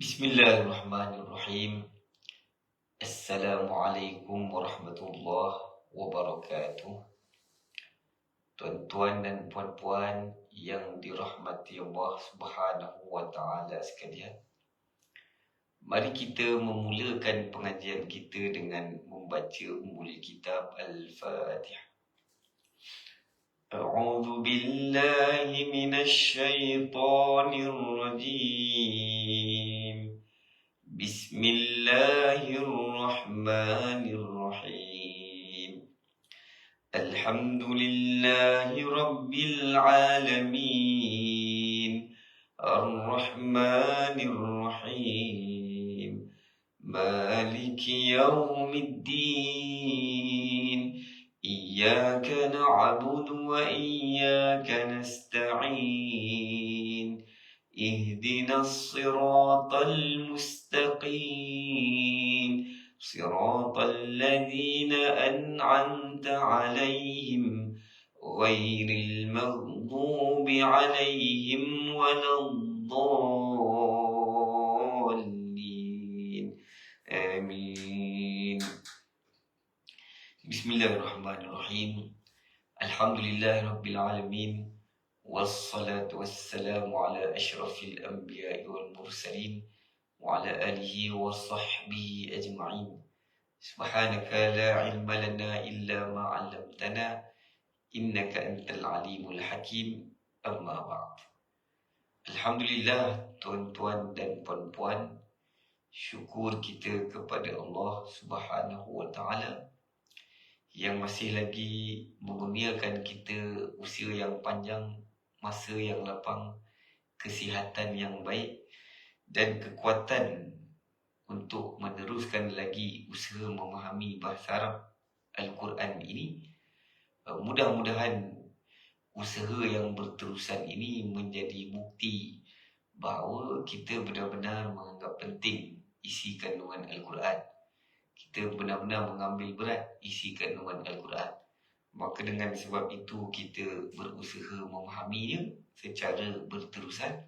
Bismillahirrahmanirrahim. Assalamualaikum warahmatullahi wabarakatuh. Tuan-tuan dan puan-puan yang dirahmati Allah Subhanahu wa taala sekalian. Mari kita memulakan pengajian kita dengan membaca ummul kitab Al-Fatihah. A'udzu billahi minasy syaithanir rajim. Bismillahirrahmanirrahim. Alhamdulillahi rabbil alamin. Ar-Rahmanir Rahim. Maliki yaumiddin. Iyyaka na'budu wa iyyaka nasta'in. اهدنا الصراط المستقيم صراط الذين أنعمت عليهم غير المغضوب عليهم ولا الضالين آمين. Bismillahirrahmanirrahim. Alhamdulillahi rabbil alamin. Wassalatu wassalamu ala ashrafil anbiya'i wal mursalin wa ala alihi wa sahbihi ajma'in. Subhanaka la ilma lana illa ma 'allamtana innaka antal alimul hakim. Amma ba'd. Alhamdulillah, tuan-tuan dan puan-puan, syukur kita kepada Allah Subhanahu wa taala yang masih lagi mengurniakan kita usia yang panjang, masa yang lapang, kesihatan yang baik dan kekuatan untuk meneruskan lagi usaha memahami bahasa Arab Al-Quran ini. Mudah-mudahan usaha yang berterusan ini menjadi bukti bahawa kita benar-benar menganggap penting isi kandungan Al-Quran. Kita benar-benar mengambil berat isi kandungan Al-Quran. Maka dengan sebab itu kita berusaha memahaminya secara berterusan.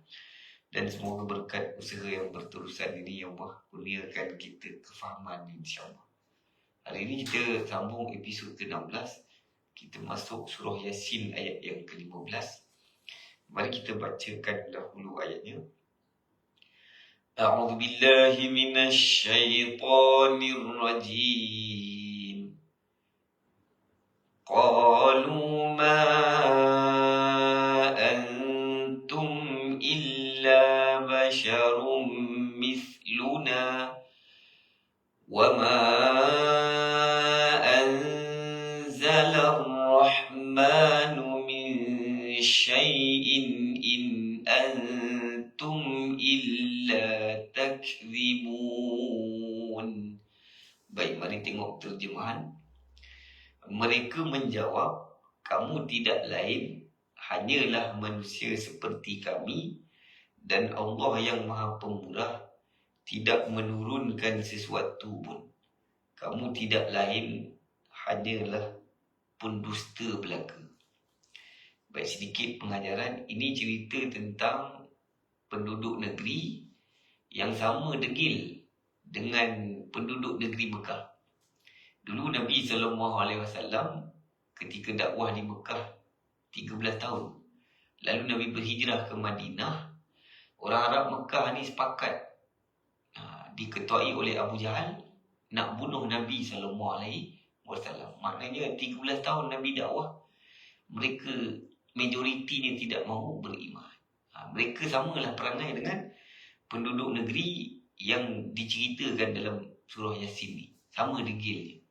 Dan semoga berkat usaha yang berterusan ini yang Allah kurniakan kita kefahaman, insyaAllah. Hari ini kita sambung episod ke-16. Kita masuk surah Yasin ayat yang ke-15. Mari kita bacakan dahulu ayatnya. A'udzu billahi minasy syaithanir rajim. Qalu ma antum illa basharum mithluna wa ma anzala ar-rahmanu min syai'in in antum illa takdzibun. Baik, mari tengok terjemahan. Mereka menjawab, kamu tidak lain hanyalah manusia seperti kami, dan Allah yang Maha Pemurah tidak menurunkan sesuatu pun. Kamu tidak lain hanyalah pendusta belaka. Baik, sedikit pengajaran. Ini cerita tentang penduduk negeri yang sama degil dengan penduduk negeri Mekah. Dulu Nabi SAW ketika dakwah di Mekah 13 tahun. Lalu Nabi berhijrah ke Madinah. Orang Arab Mekah ni sepakat diketuai oleh Abu Jahal nak bunuh Nabi SAW. Maknanya 13 tahun Nabi dakwah, mereka majoritinya tidak mahu beriman. Mereka samalah perangai dengan penduduk negeri yang diceritakan dalam surah Yasin ni. Sama degilnya.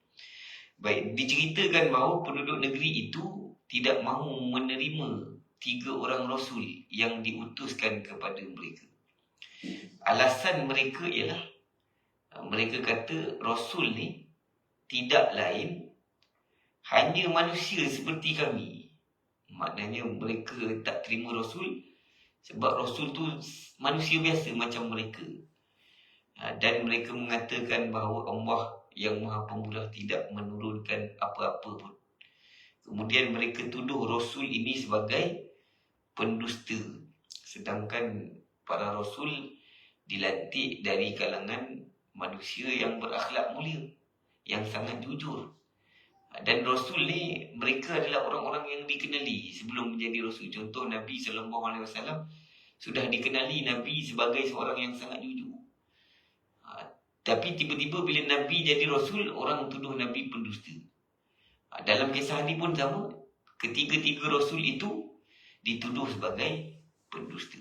Baik, diceritakan bahawa penduduk negeri itu tidak mahu menerima 3 orang Rasul yang diutuskan kepada mereka. Alasan mereka ialah, mereka kata Rasul ni tidak lain hanya manusia seperti kami. Maknanya mereka tak terima Rasul sebab Rasul tu manusia biasa macam mereka. Dan mereka mengatakan bahawa Allah yang Maha Pemurah tidak menurunkan apa-apa pun. Kemudian mereka tuduh Rasul ini sebagai pendusta. Sedangkan para Rasul dilantik dari kalangan manusia yang berakhlak mulia, yang sangat jujur. Dan Rasul ni, mereka adalah orang-orang yang dikenali sebelum menjadi Rasul. Contoh Nabi SAW sudah dikenali Nabi sebagai seorang yang sangat jujur. Tapi tiba-tiba bila Nabi jadi Rasul, orang tuduh Nabi pendusta. Dalam kisah ni pun sama. Ketiga-tiga Rasul itu dituduh sebagai pendusta.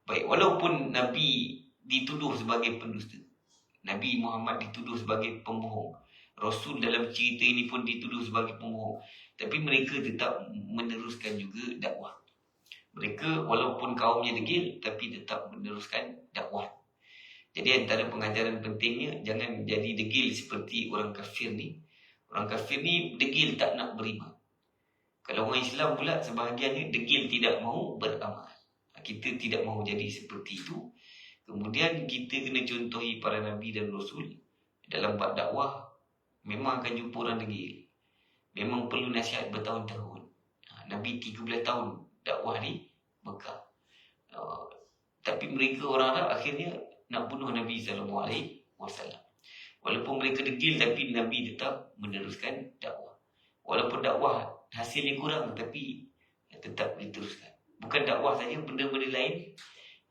Baik, walaupun Nabi dituduh sebagai pendusta, Nabi Muhammad dituduh sebagai pembohong, Rasul dalam cerita ini pun dituduh sebagai pembohong, tapi mereka tetap meneruskan juga dakwah. Mereka walaupun kaumnya degil, tapi tetap meneruskan dakwah. Jadi antara pengajaran pentingnya, jangan jadi degil seperti orang kafir ni. Orang kafir ni degil tak nak beriman. Kalau orang Islam pula sebahagiannya degil tidak mahu beramal. Kita tidak mahu jadi seperti itu. Kemudian kita kena contohi para Nabi dan Rasul. Dalam bab dakwah, memang akan jumpa orang degil. Memang perlu nasihat bertahun-tahun. Nabi 13 tahun dakwah di Mekah. Tapi mereka orang Arab akhirnya nak bunuh Nabi SAW. Walaupun mereka degil, tapi Nabi tetap meneruskan dakwah. Walaupun dakwah hasilnya kurang, tapi tetap diteruskan. Bukan dakwah saja, benda-benda lain,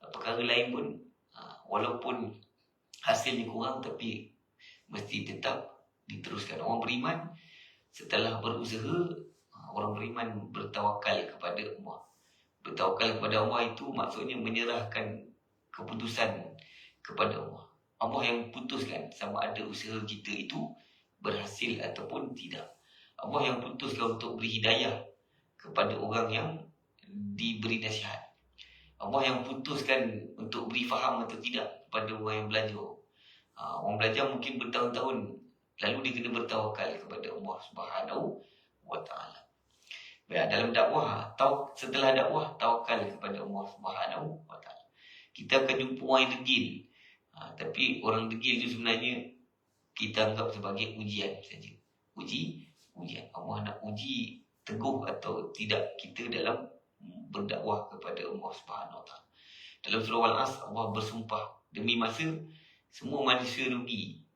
perkara lain pun, walaupun hasilnya kurang, tapi mesti tetap diteruskan. Orang beriman setelah berusaha, orang beriman bertawakal kepada Allah. Bertawakal kepada Allah itu maksudnya menyerahkan keputusan kepada Allah. Allah yang putuskan sama ada usaha kita itu berhasil ataupun tidak. Allah yang putuskan untuk beri hidayah kepada orang yang diberi nasihat. Allah yang putuskan untuk beri faham atau tidak kepada orang yang belajar. Orang belajar mungkin bertahun-tahun, lalu dia kena bertawakal kepada Allah Subhanahu wa Ta'ala. Dalam dakwah, setelah dakwah, tawakal kepada Allah Subhanahu wa Ta'ala. Kita akan jumpa orang yang degil. Tapi orang degil itu sebenarnya kita anggap sebagai ujian saja. Ujian. Allah nak uji teguh atau tidak kita dalam berdakwah kepada Allah Subhanahu wa Ta'ala. Dalam surah Al-As, Allah bersumpah, demi masa semua manusia rugi.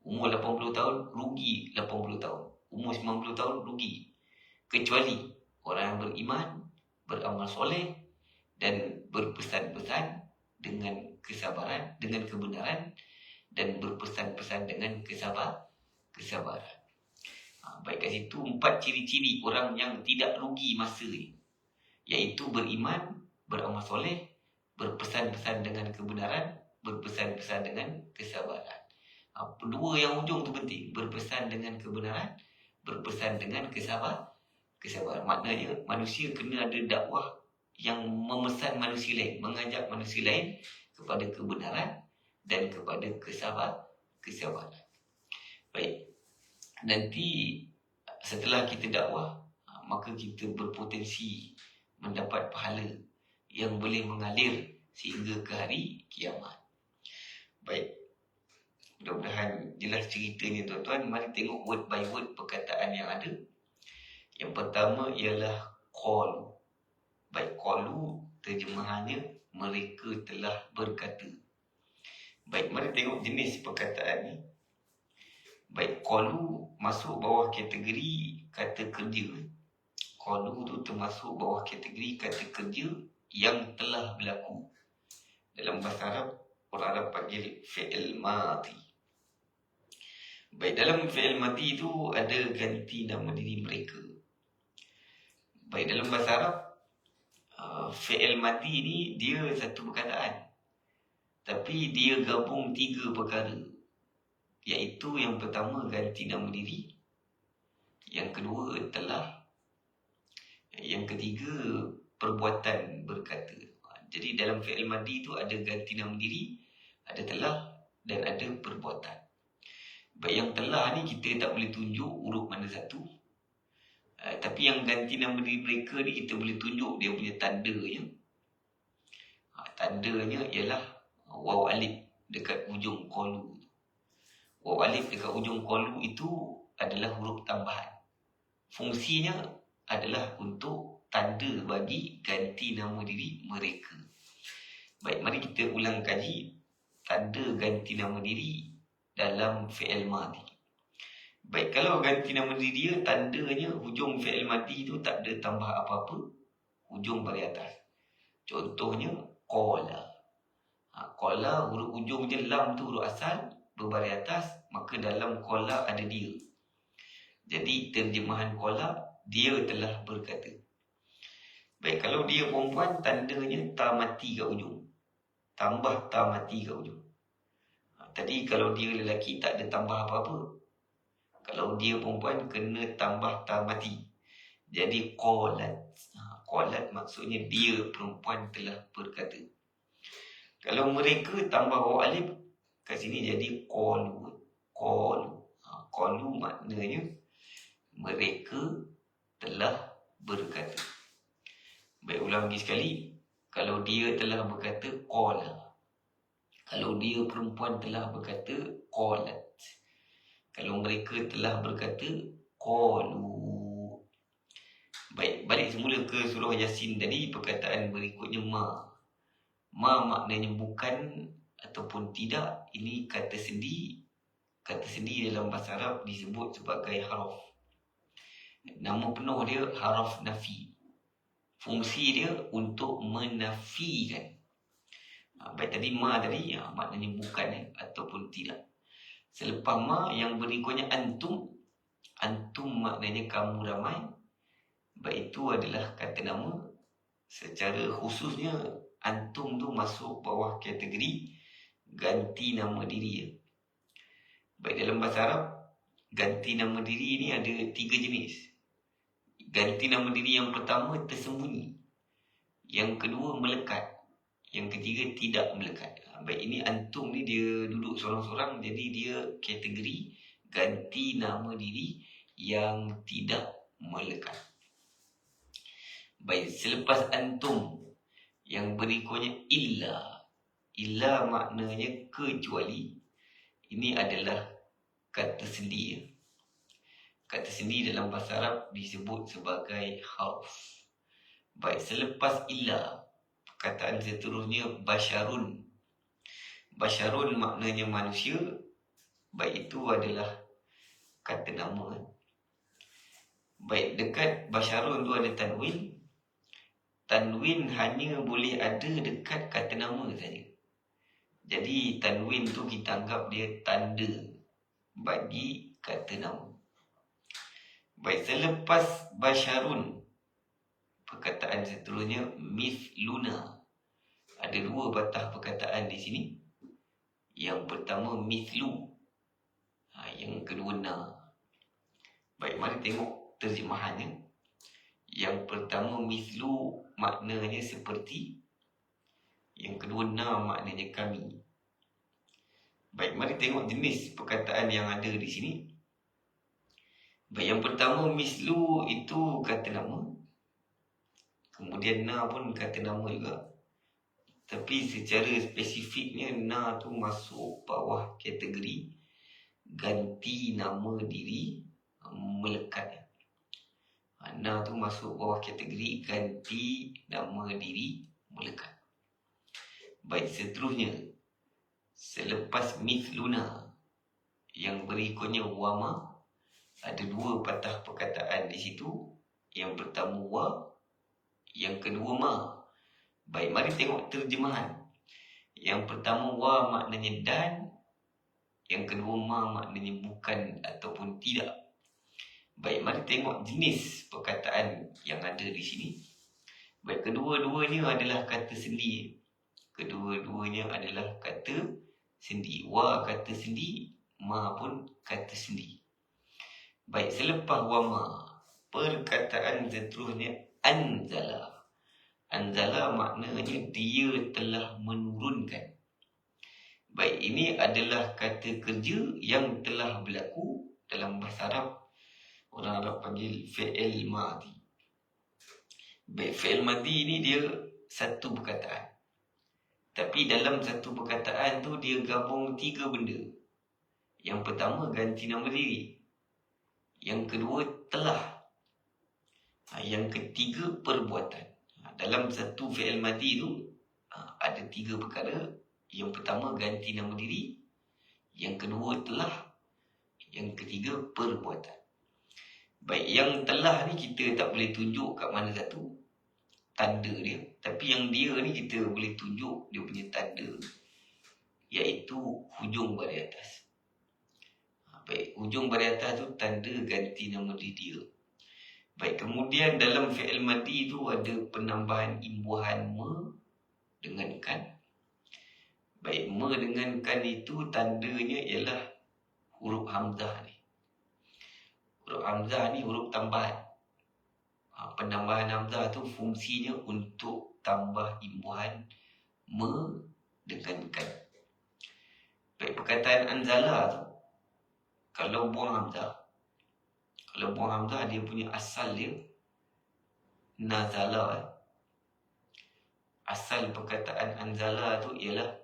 Umur 80 tahun, rugi 80 tahun. Umur 90 tahun, rugi. Kecuali orang yang beriman, beramal soleh, dan berpesan-pesan dengan kesabaran, dengan kebenaran, dan berpesan-pesan dengan kesabaran. Baik kat situ 4 ciri-ciri orang yang tidak rugi masa ni, iaitu beriman, beramal soleh, berpesan-pesan dengan kebenaran, berpesan-pesan dengan kesabaran. Dua yang hujung tu penting, berpesan dengan kebenaran, berpesan dengan kesabaran. Maknanya manusia kena ada dakwah yang memesan manusia lain, mengajak manusia lain kepada kebenaran dan kepada kesabaran. Baik, nanti setelah kita dakwah, maka kita berpotensi mendapat pahala yang boleh mengalir sehingga ke hari kiamat. Baik, mudah-mudahan jelas ceritanya tuan-tuan. Mari tengok word by word perkataan yang ada. Yang pertama ialah qalu. Baik, qalu terjemahannya mereka telah berkata. Baik, mari tengok jenis perkataan ni. Baik, qalu masuk bawah kategori kata kerja. Qalu tu termasuk bawah kategori kata kerja yang telah berlaku. Dalam bahasa Arab, orang Arab panggil fi'il madhi. Baik, dalam fi'il madhi tu ada ganti nama diri mereka. Baik, dalam bahasa Arab, fi'il madhi ni dia satu perkataan, tapi dia gabung 3 perkara, iaitu yang pertama ganti nama diri, yang kedua telah, yang ketiga perbuatan berkata. Jadi dalam fi'il madhi tu ada ganti nama diri, ada telah, dan ada perbuatan. Baik, yang telah ni kita tak boleh tunjuk huruf mana satu. Tapi yang ganti nama diri mereka ni kita boleh tunjuk dia punya tandanya. Tandanya ialah waw alif dekat ujung qalu. Waw alif dekat ujung qalu itu adalah huruf tambahan. Fungsinya adalah untuk tanda bagi ganti nama diri mereka. Baik, mari kita ulang kaji tanda ganti nama diri dalam fi'il madhi. Baik, kalau ganti nama diri dia, tandanya hujung fi'il madhi tu tak ada tambah apa-apa, hujung bagi atas. Contohnya qala. Qala huruf hujungnya lam tu huruf asal berbaris atas, maka dalam qala ada dia. Jadi terjemahan qala, dia telah berkata. Baik, kalau dia perempuan, tandanya ta mati kat ujung. Tambah ta mati kat ujung. Tadi kalau dia lelaki tak ada tambah apa-apa. Kalau dia perempuan kena tambah ta mati. Jadi qalat. Qalat maksudnya dia perempuan telah berkata. Kalau mereka tambah waw alif kat sini jadi qalu. Qalu. Qalu maknanya mereka telah berkata. Baik, ulang lagi sekali. Kalau dia telah berkata, qala. Kalau dia perempuan telah berkata, qalat. Kalau mereka telah berkata, qalu. Baik, balik semula ke surah Yasin tadi, perkataan berikutnya ma. Ma maknanya bukan ataupun tidak. Ini kata sendi. Kata sendi dalam bahasa Arab disebut sebagai haraf. Nama penuh dia haraf nafi. Fungsi dia untuk menafikan. Baik, tadi ma tadi maknanya bukan ataupun tidak. Selepas ma yang berikutnya antum. Antum maknanya kamu ramai. Baik, itu adalah kata nama. Secara khususnya antum tu masuk bawah kategori ganti nama diri. Baik, dalam bahasa Arab ganti nama diri ni ada 3 jenis. Ganti nama diri yang pertama tersembunyi. Yang kedua melekat. Yang ketiga tidak melekat. Baik, ini antum ni dia duduk sorang-sorang, jadi dia kategori ganti nama diri yang tidak melekat. Baik, selepas antum yang berikutnya illa. Illa maknanya kecuali. Ini adalah kata sendi. Kata sendi dalam bahasa Arab disebut sebagai harf. Baik, selepas illa, perkataan seterusnya basyarun. Basyarun maknanya manusia. Baik, itu adalah kata nama. Baik, dekat basyarun tu ada tanwin. Tanwin hanya boleh ada dekat kata nama saja. Jadi tanwin tu kita anggap dia tanda bagi kata nama. Baik, selepas basyarun, perkataan seterusnya mithluna. Ada 2 batah perkataan di sini. Yang pertama mithlu, yang kedua na. Baik, mari tengok terjemahannya. Yang pertama mithlu maknanya seperti. Yang kedua na maknanya kami. Baik, mari tengok jenis perkataan yang ada di sini. Baik, yang pertama mislu itu kata nama. Kemudian na pun kata nama juga. Tapi secara spesifiknya na tu masuk bawah kategori ganti nama diri melekat. Na tu masuk bawah kategori ganti nama diri melekat. Baik, seterusnya selepas mithluna yang berikutnya wama. Ada 2 patah perkataan di situ. Yang pertama wa, yang kedua ma. Baik, mari tengok terjemahan. Yang pertama wa maknanya dan. Yang kedua ma maknanya bukan ataupun tidak. Baik, mari tengok jenis perkataan yang ada di sini. Baik, kedua-duanya adalah kata sendi. Kedua-duanya adalah kata sendi. Wa kata sendi, ma pun kata sendi. Baik, selepas wama, perkataan seterusnya anzala. Anzala maknanya dia telah menurunkan. Baik, ini adalah kata kerja yang telah berlaku dalam bahasa Arab. Orang Arab panggil fi'il madhi. Baik, fi'il madhi ni dia satu perkataan. Tapi dalam satu perkataan tu dia gabung 3 benda. Yang pertama ganti nama diri. Yang kedua telah. Yang ketiga perbuatan. Dalam satu fi'il madhi tu Ada 3 perkara. Yang pertama ganti nama diri, yang kedua telah, yang ketiga perbuatan. Baik, yang telah ni kita tak boleh tunjuk kat mana satu tanda dia, tapi yang dia ni kita boleh tunjuk dia punya tanda, iaitu hujung baris atas. Baik, hujung baris atas tu tanda ganti nama diri dia. Baik, kemudian dalam fi'il madi tu ada penambahan imbuhan me dengan kan. Baik, me dengan kan itu tandanya ialah huruf hamzah ni. Huruf hamzah ni huruf tambahan. Penambahan hamzah tu fungsinya untuk tambah imbuhan me dengan kan. Baik, perkataan anzala tu, kalau buang hamzah, dia punya asal dia nazala. Asal perkataan anzala tu ialah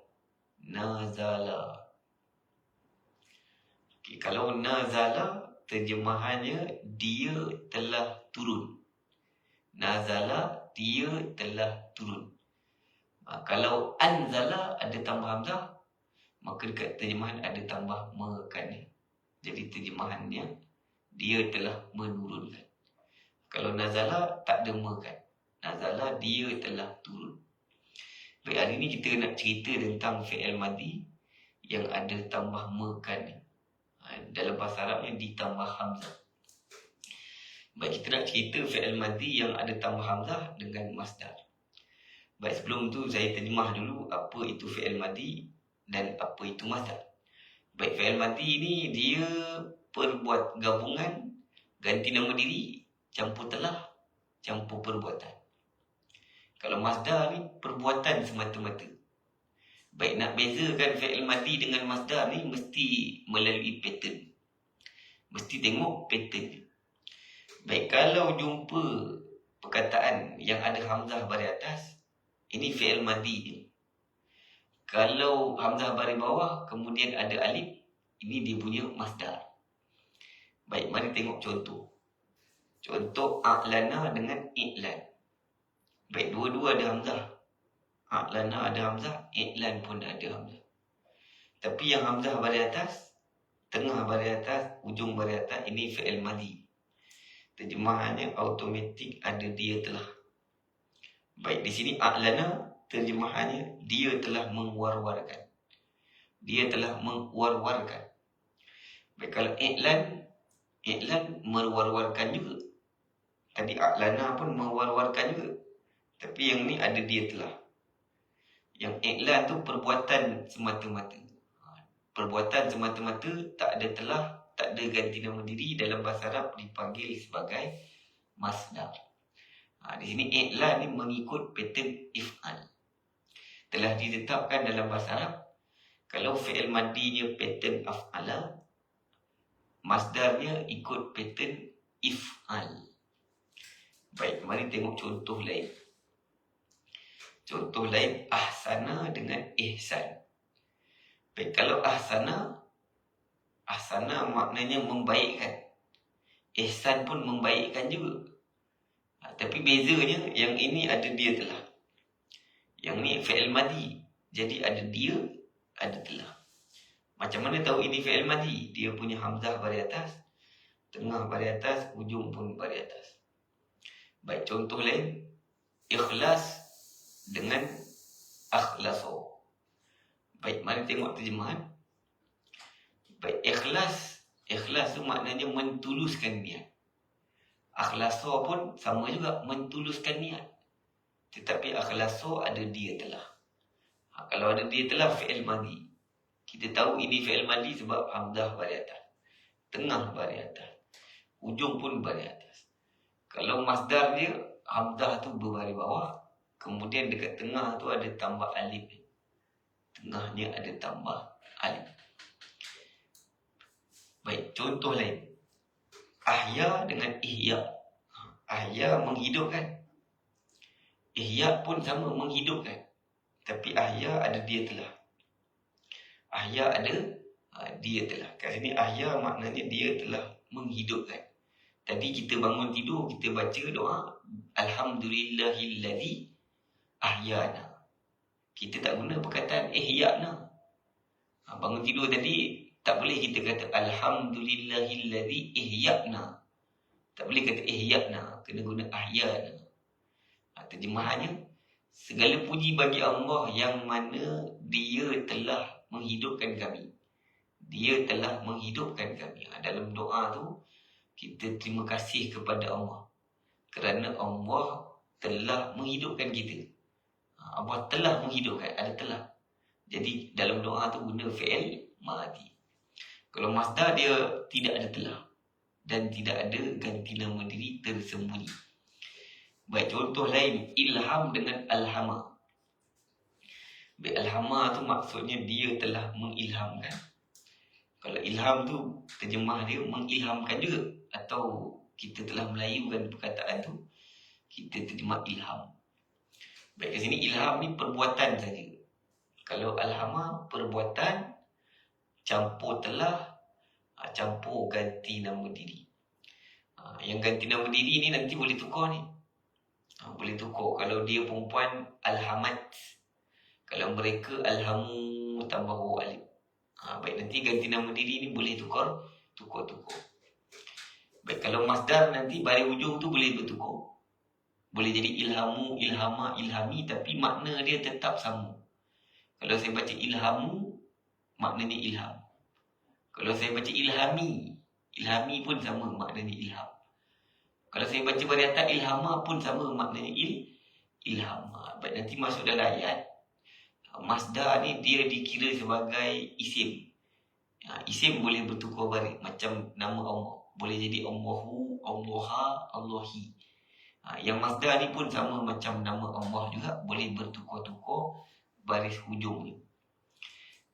nazala. Okay, kalau nazala terjemahannya dia telah turun. Nazala, dia telah turun. Kalau anzala ada tambah hamzah, maka dekat terjemahan ada tambah mekan ni. Jadi terjemahannya dia telah menurunkan. Kalau nazala tak ada mekan. Nazala, dia telah turun. Baik, hari ni kita nak cerita tentang fi'il madi yang ada tambah mekan ni. Dalam bahasa Arabnya ditambah hamzah. Baik, kita nak cerita fi'il madi yang ada tambah hamzah dengan masdar. Baik, sebelum tu saya terjemah dulu apa itu fi'il madi dan apa itu masdar. Baik, fi'il madi ni dia perbuat gabungan ganti nama diri campur telah campur perbuatan. Kalau masdar ni perbuatan semata-mata. Baik, nak bezakan fi'il madi dengan masdar ni mesti melalui pattern. Mesti tengok pattern. Baik, kalau jumpa perkataan yang ada hamzah baris atas, ini fi'il madi dia. Kalau hamzah baris bawah kemudian ada alif, ini dia punya masdar. Baik, mari tengok contoh. Contoh a'lana dengan i'lan. Baik, dua-dua ada hamzah. A'lana ada hamzah, i'lan pun ada hamzah. Tapi yang hamzah baris atas, tengah baris atas, ujung baris atas, ini fi'il madi. Terjemahannya automatik ada dia telah. Baik, di sini a'lana terjemahannya dia telah mengwar-warkan. Dia telah mengwar-warkan. Baik, kalau i'lan merwar-warkan juga. Tadi a'lana pun mengwar-warkan juga. Tapi yang ni ada dia telah. Yang i'lan tu perbuatan semata-mata. Perbuatan semata-mata, tak ada telah, tak ada ganti nama diri. Dalam bahasa Arab dipanggil sebagai masdar. Di sini i'lan ni mengikut pattern if'al. Telah ditetapkan dalam bahasa Arab, kalau fi'il madinya pattern af'ala, masdarnya ikut pattern if'al. Baik, mari tengok contoh lain. Contoh lain, ahsana dengan ihsan. Baik, kalau ahsana maknanya membaikkan. Ihsan pun membaikkan juga. Tapi bezanya, yang ini ada dia telah. Yang ni fi'il madi. Jadi ada dia, ada telah. Macam mana tahu ini fi'il madi? Dia punya hamzah baris atas, tengah baris atas, ujung pun baris atas. Baik, contoh lain, ikhlas dengan akhlaso. Baik, mari tengok terjemahan. Baik, ikhlas tu maknanya mentuluskan niat. Akhlaso pun sama juga, mentuluskan niat. Tetapi akhlaso ada dia telah. Kalau ada dia telah, fi'il madi. Kita tahu ini fi'il madi sebab hamzah baris atas, tengah baris atas, ujung pun baris atas. Kalau masdar dia, hamzah tu berbaris bawah, kemudian dekat tengah tu ada tambah alif. Tengahnya ada tambah alif. Baik, contoh lain. Ahya dengan ihya. Ahya menghidupkan. Ihya pun sama, menghidupkan. Tapi ahya ada dia telah. Ahya ada dia telah. Kat sini ahya maknanya dia telah menghidupkan. Tadi kita bangun tidur, kita baca doa Alhamdulillahilladzi ahyana. kita tak guna perkataan ihya'na. Bangun tidur tadi, tak boleh kita kata alhamdulillahillazi ihya'na. Tak boleh kata ihya'na, kena guna ahya'na. Terjemahannya, segala puji bagi Allah yang mana Dia telah menghidupkan kami. Dia telah menghidupkan kami. Dalam doa tu, kita terima kasih kepada Allah kerana Allah telah menghidupkan kita. Allah telah menghidupkan, ada telah. Jadi dalam doa tu guna fi'il madi. Kalau masdar dia tidak ada telah dan tidak ada ganti nama diri tersembunyi. Baik, contoh lain, ilham dengan alhama. Baik, alhama tu maksudnya dia telah mengilhamkan. Kalau ilham tu terjemah dia mengilhamkan juga, atau kita telah melayukan perkataan tu, kita terjemah ilham. Baik, kat sini ilham ni perbuatan saja. Kalau alhama perbuatan campur telah, campur ganti nama diri. Yang ganti nama diri ni nanti boleh tukar ni. Boleh tukar. Kalau dia perempuan, alhamat. Kalau mereka, alhamu tambah waw alif. Baik, nanti ganti nama diri ni boleh tukar. Baik, kalau masdar nanti balik ujung tu boleh bertukar. Boleh jadi ilhamu, ilhama, ilhami, tapi makna dia tetap sama. Kalau saya baca ilhamu, maknanya ilham. Kalau saya baca ilhami, ilhami pun sama, maknanya ilham. Kalau saya baca pada atas ilhama pun sama, maknanya ilham. Baik, nanti masuk dalam ayat, masdar ni dia dikira sebagai isim. Isim boleh bertukar balik, macam nama Allah. Boleh jadi Allahu, Allaha, Allahi. Yang masdar ni pun sama macam nama Allah juga, boleh bertukar-tukar baris hujung ni.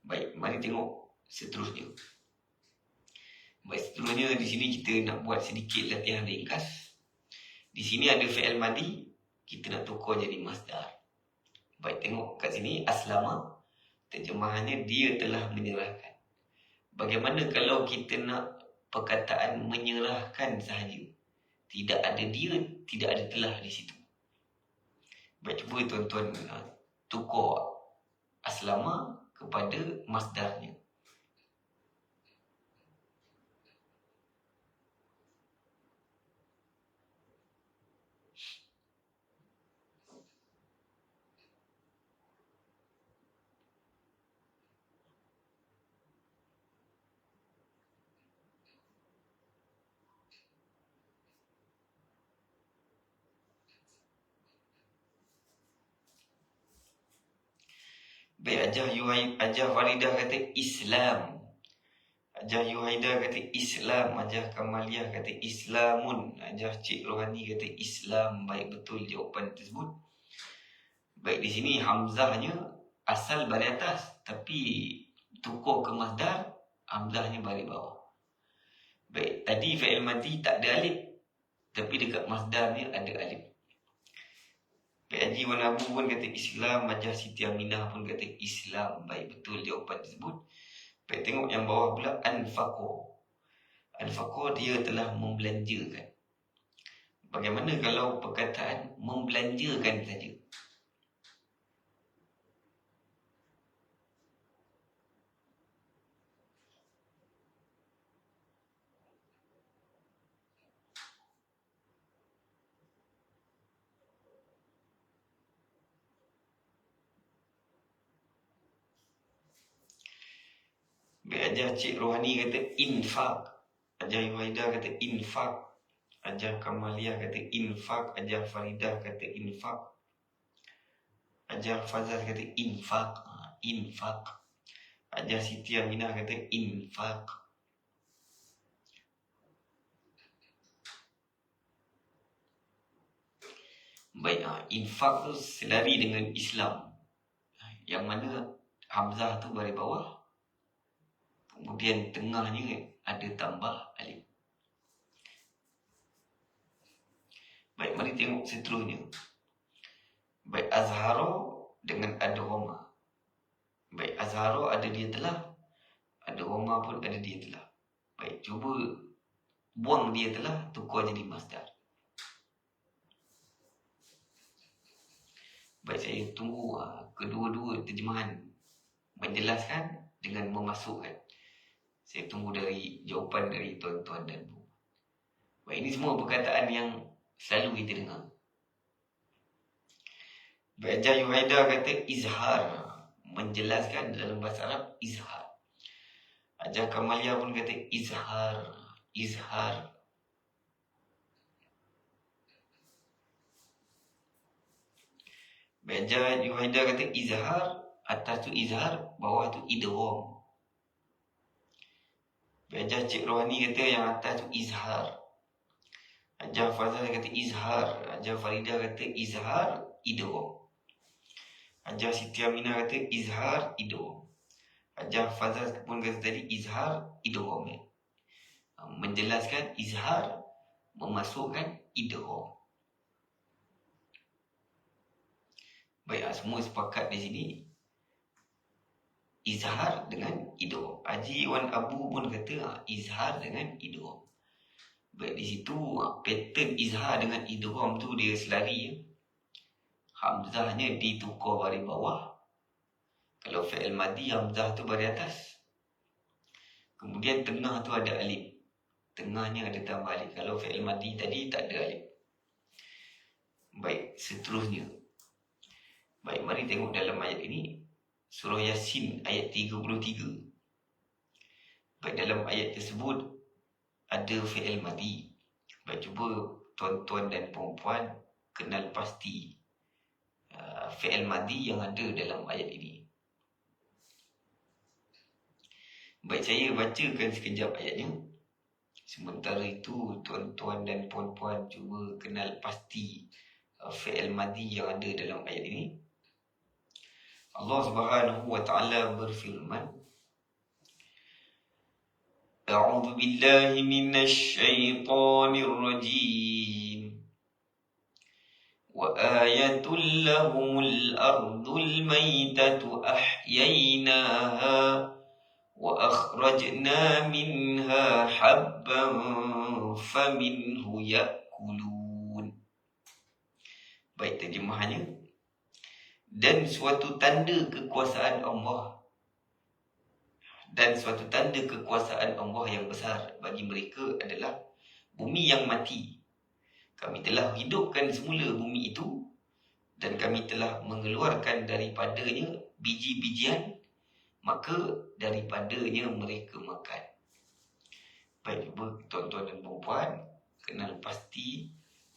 Baik, mari tengok seterusnya. Baik, seterusnya di sini kita nak buat sedikit latihan ringkas. Di sini ada fi'il madi, kita nak tukar jadi masdar. Baik, tengok kat sini aslama, terjemahannya dia telah menyerahkan. Bagaimana kalau kita nak perkataan menyerahkan sahaja? Tidak ada dia, tidak ada telah di situ. Baik, cuba tuan-tuan tukar aslama kepada masdarnya. Baik, Ajah Faridah kata Islam. Ajah Yuhaidah kata Islam. Ajah Kamaliah kata Islamun. Ajah Cik Rohani kata Islam. Baik, betul jawapan tersebut. Baik, di sini hamzahnya asal balik atas, tapi tukar ke masdar, hamzahnya balik bawah. Baik, tadi fi'il madi tak ada alif, tapi dekat masdar ni ada alif. Baik, Haji Wan Abu pun kata Islam. Ajah Siti Aminah pun kata Islam. Baik, betul jawapan tersebut. Baik, tengok yang bawah pula, anfaqo. Anfaqo dia telah membelanjakan. Bagaimana kalau perkataan membelanjakan saja? Baik, Ajah Cik Rohani kata infak. Ajah Yuhaidah kata infak. Ajah Kamaliah kata infak. Ajah Faridah kata infak. Ajah Fazal kata infak. Infak. Ajah Siti Aminah kata infak. Baik, infak tu selari dengan Islam, yang mana hamzah tu balik bawah, kemudian tengahnya ada tambah alif. Baik, mari tengok seterusnya. Baik, azharo dengan adghama. Baik, azharo ada dia telah, adghama pun ada dia telah. Baik, cuba buang dia telah, tukar jadi masdar. Baik, saya tunggu kedua-dua terjemahan menjelaskan dengan memasukkan. Saya tunggu dari jawapan dari tuan-tuan dan puan. Baik, ini semua perkataan yang selalu kita dengar. Baik, Hajar Yuhaida kata izhar, menjelaskan dalam bahasa Arab izhar. Hajar Kamalia pun kata izhar, izhar. Baik, Hajar Yuhaida kata izhar, atas tu izhar, bawah tu idgham. Baik, Hajar Cik Rohani kata yang atas tu izhar. Hajar Fazal kata izhar, Hajar Farida kata izhar, idgham. Hajar Siti Aminah kata izhar, idgham. Hajar Fazal pun kata tadi izhar, idgham. Menjelaskan izhar, memasukkan idgham. Baik, semua sepakat di sini izhar dengan idgham. Haji Wan Abu pun kata izhar dengan idgham. Baik, di situ pattern izhar dengan idgham tu dia selari. Hamzahnya ditukar baris bawah. Kalau fi'il madi, hamzah tu baris atas. Kemudian tengah tu ada alif. Tengahnya ada tambah alif. Kalau fi'il madi tadi tak ada alif. Baik, seterusnya. Baik, mari tengok dalam ayat ini. Surah Yasin ayat 33. Baik, dalam ayat tersebut ada fi'il madi. Baik, cuba tuan-tuan dan puan-puan kenal pasti fi'il madi yang ada dalam ayat ini. Baik, saya bacakan sekejap ayatnya. Sementara itu, tuan-tuan dan puan-puan cuba kenal pasti fi'il madi yang ada dalam ayat ini. Allah Subhanahu wa ta'ala berfirman, A'udzu billahi minasy syaithanir rajim. وآية لهم الأرض الميتة أحييناها وأخرجنا منها حبا فمنه يأكلون. Baik, terjemahannya. Dan suatu tanda kekuasaan Allah. Dan suatu tanda kekuasaan Allah yang besar bagi mereka adalah bumi yang mati. Kami telah hidupkan semula bumi itu dan kami telah mengeluarkan daripadanya biji-bijian, maka daripadanya mereka makan. Baik, cuba tuan-tuan dan puan kenal pasti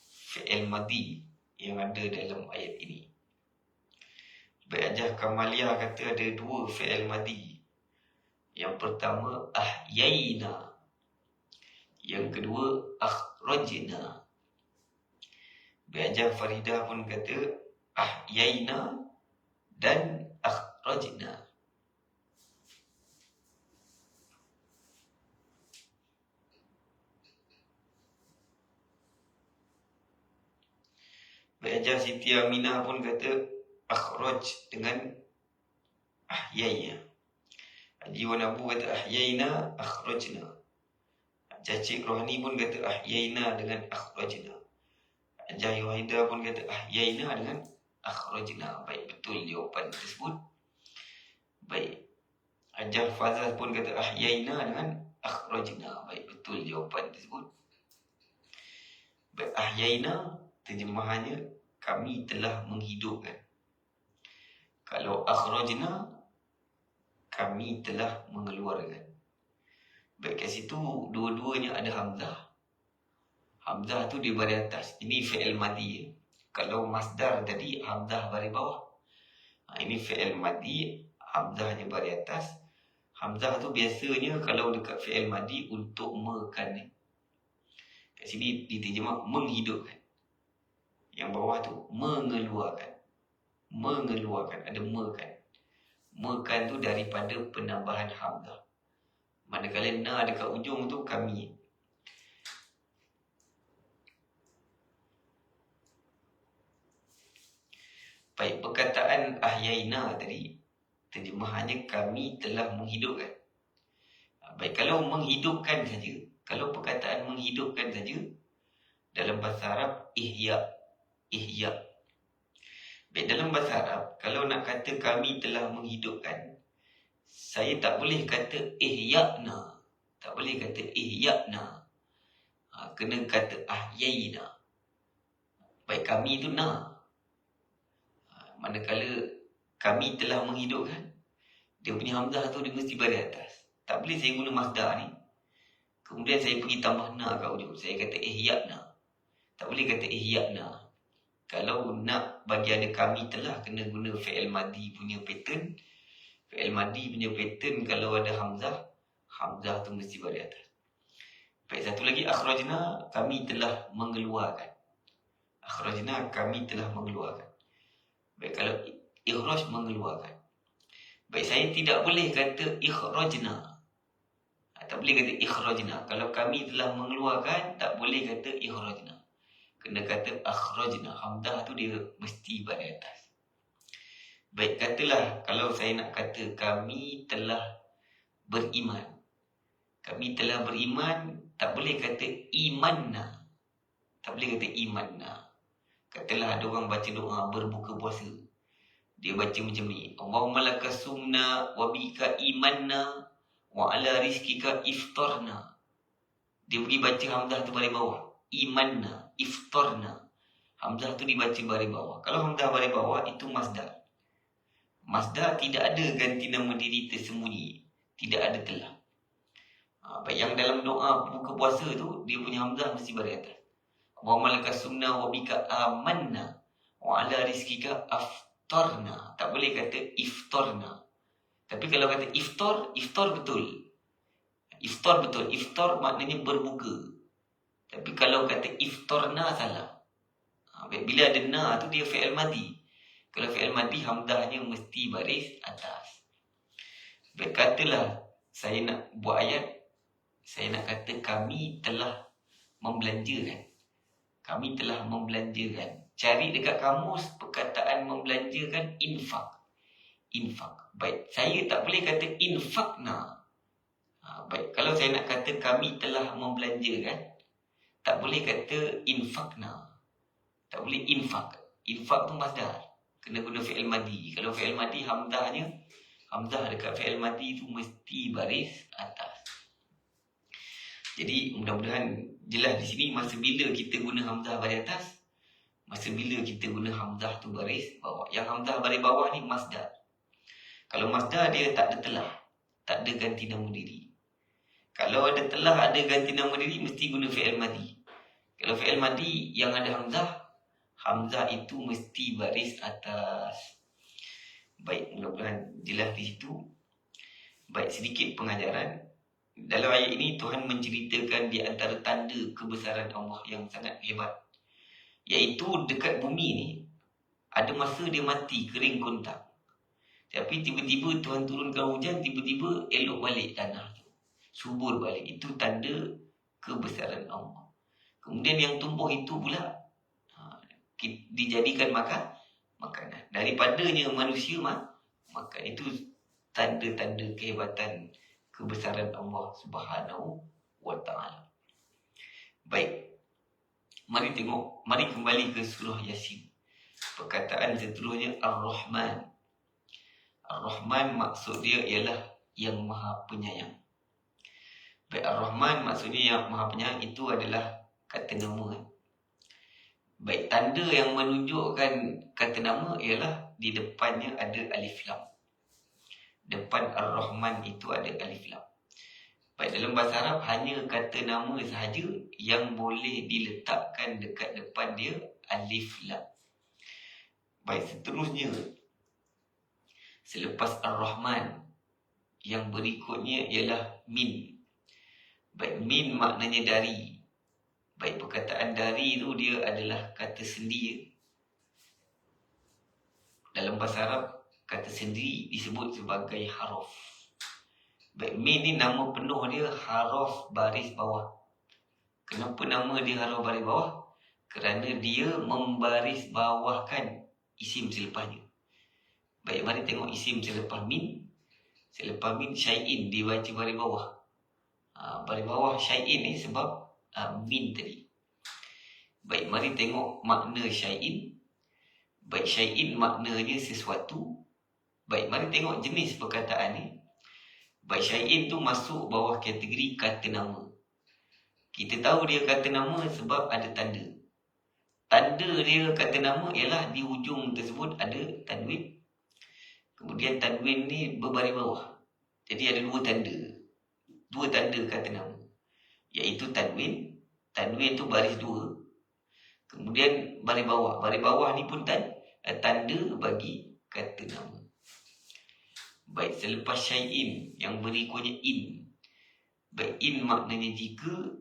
fi'il madi yang ada dalam ayat ini. Baik, Hajar Kamalia kata ada dua fi'il madi. Yang pertama ahyaina, yang kedua akhrajna. Hajar Farida pun kata ahyaina dan akhrajna. Hajar Siti Aminah pun kata akhraj dengan ahyaina. Haji Wan Abu kata ahyaina akhrajna. Hajar Cik Rohani pun kata ahyaina dengan akhrajna. Hajar Yuhaida pun kata ahyaina dengan akhrajna. Baik, betul jawapan tersebut. Baik, Hajar Fazal pun kata ahyaina dengan akhrajna. Baik, betul jawapan tersebut. Baik, ahyaina terjemahannya kami telah menghidupkan. Kalau akhrajna kami telah mengeluarkan. Baik, kat situ dua-duanya ada hamzah. Hamzah tu di baris atas. Ini fi'il madi. Kalau masdar tadi hamzah baris bawah. Ini fi'il madi, hamzahnya baris atas. Hamzah tu biasanya kalau dekat fi'il madi untuk makan. Kat sini diterjemah menghidupkan. Yang bawah tu mengeluarkan. Mengeluarkan, ada makan. Makan tu daripada penambahan hamzah. Manakala na dekat ujung tu kami. Baik, perkataan ahyaina tadi terjemahannya kami telah menghidupkan. Baik, kalau menghidupkan saja, kalau perkataan menghidupkan saja dalam bahasa Arab ihya. Ihya. Baik, dalam bahasa Arab, kalau nak kata kami telah menghidupkan, saya tak boleh kata ihya'na. Tak boleh kata ihya'na. Kena kata ahyayna. Baik, kami itu na. Manakala kami telah menghidupkan, dia punya hamzah tu dia mesti baris atas. Tak boleh saya guna masdar ni, kemudian saya pergi tambah na kat ujung. Saya kata ihya'na. Tak boleh kata ihya'na. Kalau nak bagi ada kami telah, kena guna fi'il madi punya pattern. Fi'il madi punya pattern kalau ada hamzah, hamzah tu mesti baris atas. Baik, satu lagi, akhrajna, kami telah mengeluarkan. Akhrajna, kami telah mengeluarkan. Baik, kalau ikhraj, mengeluarkan. Baik, saya tidak boleh kata ikhrajna. Tak boleh kata ikhrajna. Kalau kami telah mengeluarkan, tak boleh kata ikhrajna. Kena kata akhrajna. Hamzah tu dia mesti baris atas. Baik, katalah kalau saya nak kata kami telah beriman. Kami telah beriman, tak boleh kata imanna. Tak boleh kata imanna. Katalah ada orang baca doa berbuka puasa. Dia baca macam ni. Allahumma laka sumna wa bika imanna wa ala rizkika iftarna. Dia pergi baca hamzah tu baris bawah. Imanna, iftarna. Hamzah tu dibaca baris bawah. Kalau hamzah baris bawah, itu masdar. Masdar tidak ada ganti nama diri tersembunyi. Tidak ada telah. Baik, yang dalam doa buka puasa tu, dia punya hamzah mesti baris atas. Allahumma laka sumna wa bika amanna wa ala rizkika aftarna. Tak boleh kata iftarna. Tapi kalau kata iftar, iftar betul. Iftar betul. Iftar maknanya berbuka. Tapi kalau kata iftarna, salah. Baik, bila ada na tu dia fi'il madi. Kalau fi'il madi, hamzahnya mesti baris atas. Baik, katalah saya nak buat ayat. Saya nak kata kami telah membelanjakan. Kami telah membelanjakan. Cari dekat kamus perkataan membelanjakan infak. Infak. Baik, saya tak boleh kata infakna. Baik, kalau saya nak kata kami telah membelanjakan, tak boleh kata infakna. Tak boleh infak. Infak tu masdar. Kena guna fi'il madi. Kalau fi'il madi, hamzahnya, hamzah dekat fi'il madi tu mesti baris atas. Jadi mudah-mudahan jelas di sini masa bila kita guna hamzah baris atas, masa bila kita guna hamzah tu baris bawah. Yang hamzah baris bawah ni masdar. Kalau masdar dia tak ada telah, tak ada ganti nama diri. Kalau ada telah, ada ganti nama diri, mesti guna fi'il madi. Kalau fi'il madi yang ada hamzah, hamzah itu mesti baris atas. Baik, mudah-mudahan jelas di situ. Baik, sedikit pengajaran. Dalam ayat ini Tuhan menceritakan di antara tanda kebesaran Allah yang sangat hebat, iaitu dekat bumi ni ada masa dia mati, kering kontak. Tapi tiba-tiba Tuhan turunkan hujan, tiba-tiba elok balik tanah tu, subur balik. Itu tanda kebesaran Allah. Kemudian yang tumbuh itu pula dijadikan makanan. Daripadanya manusia makan. Itu tanda-tanda kehebatan kebesaran Allah Subhanahu wa ta'ala. Baik. Mari tengok, mari kembali ke surah Yasin. Perkataan seterusnya Ar-Rahman. Ar-Rahman maksud dia ialah yang Maha Penyayang. Baik, Ar-Rahman maksudnya yang Maha Penyayang, itu adalah kata nama. Baik, tanda yang menunjukkan kata nama ialah di depannya ada alif lam. Depan Ar-Rahman itu ada alif lam. Baik, dalam bahasa Arab hanya kata nama sahaja yang boleh diletakkan dekat depan dia alif lam. Baik, seterusnya selepas Ar-Rahman yang berikutnya ialah min. Baik, min maknanya dari. Baik, perkataan dari itu dia adalah kata sendi. Dalam bahasa Arab kata sendiri disebut sebagai haraf. Baik, min ni nama penuh dia haraf baris bawah. Kenapa nama dia haraf baris bawah? Kerana dia membaris bawahkan isim selepasnya. Baik, mari tengok isim selepas min. Selepas min syai'in dibaca baris bawah. Baris bawah syai'in ni sebab min tadi. Baik, mari tengok makna syai'in. Baik, syai'in maknanya sesuatu. Baik, mari tengok jenis perkataan ni. Baik, syai'in tu masuk bawah kategori kata nama. Kita tahu dia kata nama sebab ada tanda. Tanda dia kata nama ialah di hujung tersebut ada tanwin. Kemudian tanwin ni berbaris bawah. Jadi ada dua tanda. Dua tanda kata nama. Iaitu tanwin. Tanwin tu baris dua. Kemudian baris bawah. Baris bawah ni pun tanda bagi kata nama. Baik, selepas syai'in yang berikutnya in. Baik, in maknanya jika.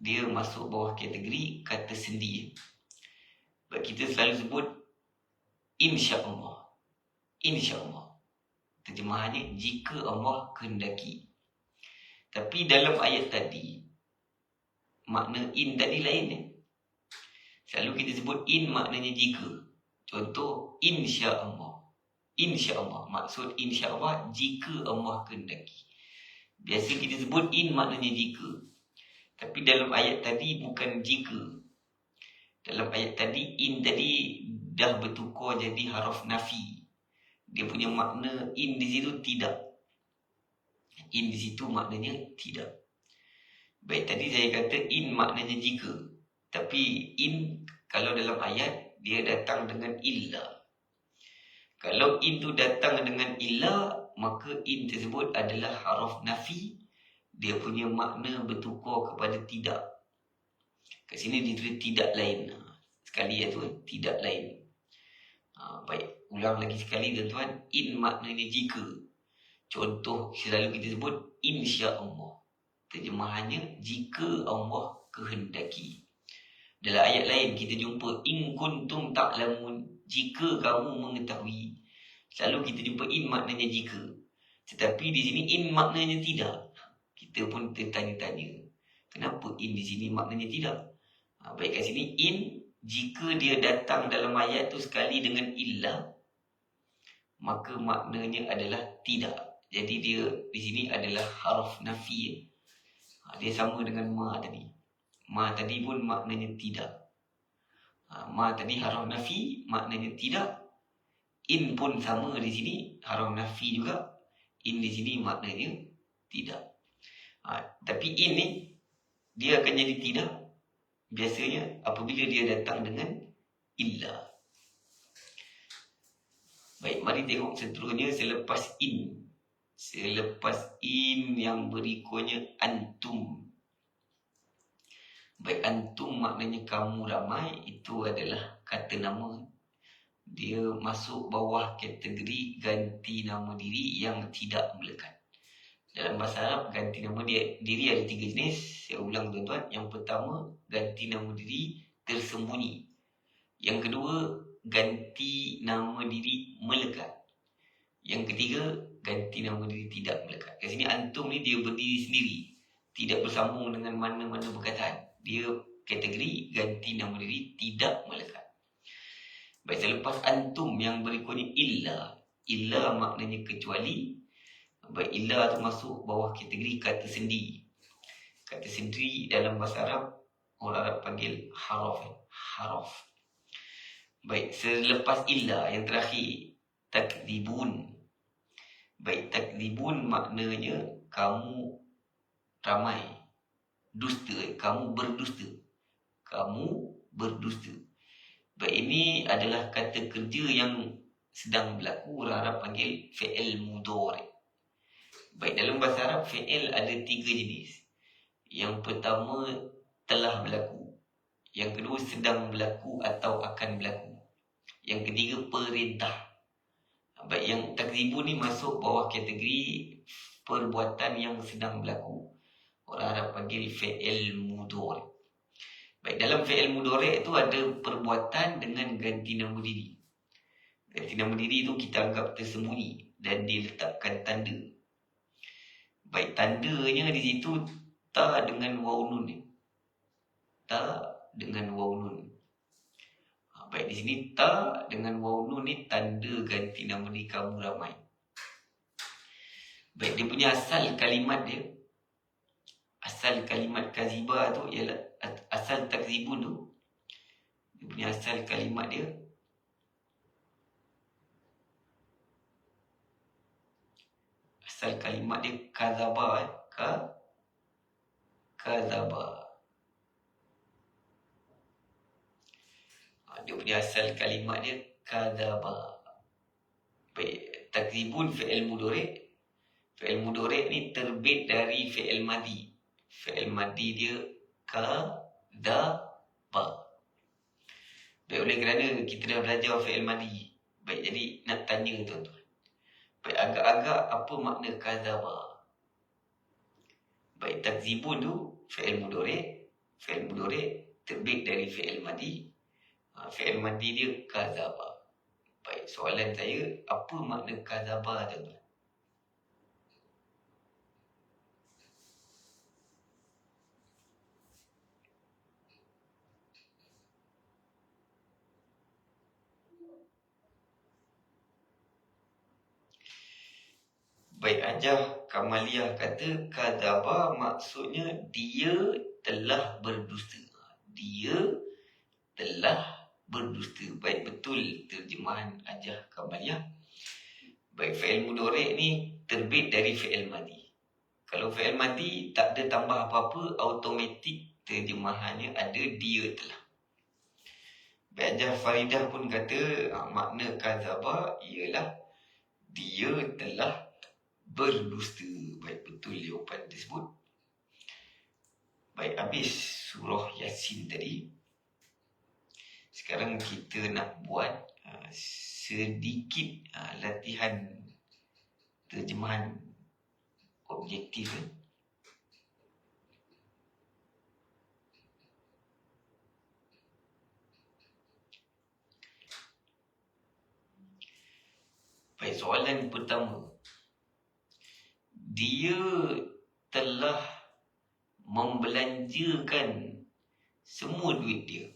Dia masuk bawah kategori kata sendi. Baik, kita selalu sebut insya-Allah. InsyaAllah. Terjemahannya, jika Allah kehendaki. Tapi dalam ayat tadi, makna in tadi lain. Selalu kita sebut in maknanya jika. Contoh, insyaAllah. InsyaAllah. Maksud insyaAllah, jika Allah kehendaki. Biasa kita sebut in maknanya jika. Tapi dalam ayat tadi bukan jika. Dalam ayat tadi, in tadi dah bertukar jadi haraf nafi. Dia punya makna in di situ tidak. In di situ maknanya tidak. Baik, tadi saya kata in maknanya jika. Tapi in kalau dalam ayat dia datang dengan illa. Kalau in tu datang dengan illa, maka in tersebut adalah haraf nafi. Dia punya makna bertukar kepada tidak. Kat sini ditulis tidak lain. Sekali tu tidak lain. Baik, ulang lagi sekali tuan-tuan. In maknanya jika. Contoh selalu kita sebut insya-Allah. Terjemahannya jika Allah kehendaki. Dalam ayat lain kita jumpa in kuntum ta'lamun, jika kamu mengetahui. Selalu kita jumpa in maknanya jika. Tetapi di sini in maknanya tidak. Kita pun tertanya-tanya, kenapa in di sini maknanya tidak? Baik, kat sini in jika dia datang dalam ayat tu sekali dengan illa, maka maknanya adalah tidak. Jadi dia di sini adalah haraf nafi. Dia sama dengan ma tadi. Ma tadi pun maknanya tidak. Ma tadi haraf nafi, maknanya tidak. In pun sama di sini, haraf nafi juga. In di sini maknanya tidak. Tapi in ni dia akan jadi tidak biasanya apabila dia datang dengan illa. Baik, mari tengok seterusnya selepas in. Selepas in yang berikutnya antum. Baik, antum maknanya kamu ramai. Itu adalah kata nama. Dia masuk bawah kategori ganti nama diri yang tidak melekat. Dalam bahasa Arab, ganti nama diri ada 3 jenis. Saya ulang tuan-tuan. Yang pertama, ganti nama diri tersembunyi. Yang kedua, ganti nama diri melekat. Yang ketiga, ganti nama diri tidak melekat. Kat sini antum ni dia berdiri sendiri. Tidak bersambung dengan mana-mana perkataan. Dia kategori ganti nama diri tidak melekat. Baik, selepas antum yang berikutnya illa. Illa maknanya kecuali. Baik, illa tu masuk bawah kategori kata sendi. Kata sendi dalam bahasa Arab, orang Arab panggil haraf. Haraf. Baik, selepas illa yang terakhir, takdibun. Baik, takdibun maknanya kamu ramai. Dusta, kamu berdusta. Kamu berdusta. Baik, ini adalah kata kerja yang sedang berlaku. Orang Arab panggil fi'il mudhari'. Baik, dalam bahasa Arab, fi'il ada 3 jenis. Yang pertama, telah berlaku. Yang kedua, sedang berlaku atau akan berlaku. Yang ketiga, perintah. Baik, yang takzibun ni masuk bawah kategori perbuatan yang sedang berlaku. Orang Arab panggil fi'il mudhari'. Baik, dalam fi'il mudhari' itu ada perbuatan dengan ganti nama diri. Ganti nama diri itu kita anggap tersembunyi dan diletakkan tanda. Baik, tandanya di situ ta dengan waw nun ni. Ta dengan waw nun. Baik, di sini ta dengan waw nun ni tanda ganti nama diri kamu ramai. Baik, dia punya asal kalimat dia. Asal kalimat kaziba tu ialah asal takzibun tu. Dia punya asal kalimat dia asal kalimat dia kadzaba. Kadzaba. Dia punya asal kalimat dia kadzaba. Baik, takzibun fi'il mudhari'. Fi'il mudhari' ni terbit dari fi'il madi. Fi'il madi dia kadzaba. Baik, oleh kerana kita dah belajar fi'il madi. Baik, jadi nak tanya tuan-tuan. Baik, agak-agak apa makna kadzaba? Baik, takzibun tu fi'il mudhari'. Fi'il mudhari' terbit dari fi'il madi. Fi'il madi dia kadzaba. Baik, soalan saya, apa makna kadzaba tuan-tuan? Baik, Ajah Kamaliah kata kadzaba maksudnya dia telah berdusta. Dia telah berdusta. Baik, betul terjemahan Ajah Kamaliah. Baik, fi'il mudhari' ni terbit dari fi'il madi. Kalau fi'il madi tak ada tambah apa-apa, automatik terjemahannya ada dia telah. Baik, Ajah Faridah pun kata makna kadzaba ialah dia telah berdusta. Baik, betul jawapan tersebut. Baik, habis surah Yasin tadi. Sekarang kita nak buat sedikit latihan terjemahan objektif. Baik, soalan pertama. Dia telah membelanjakan semua duit dia.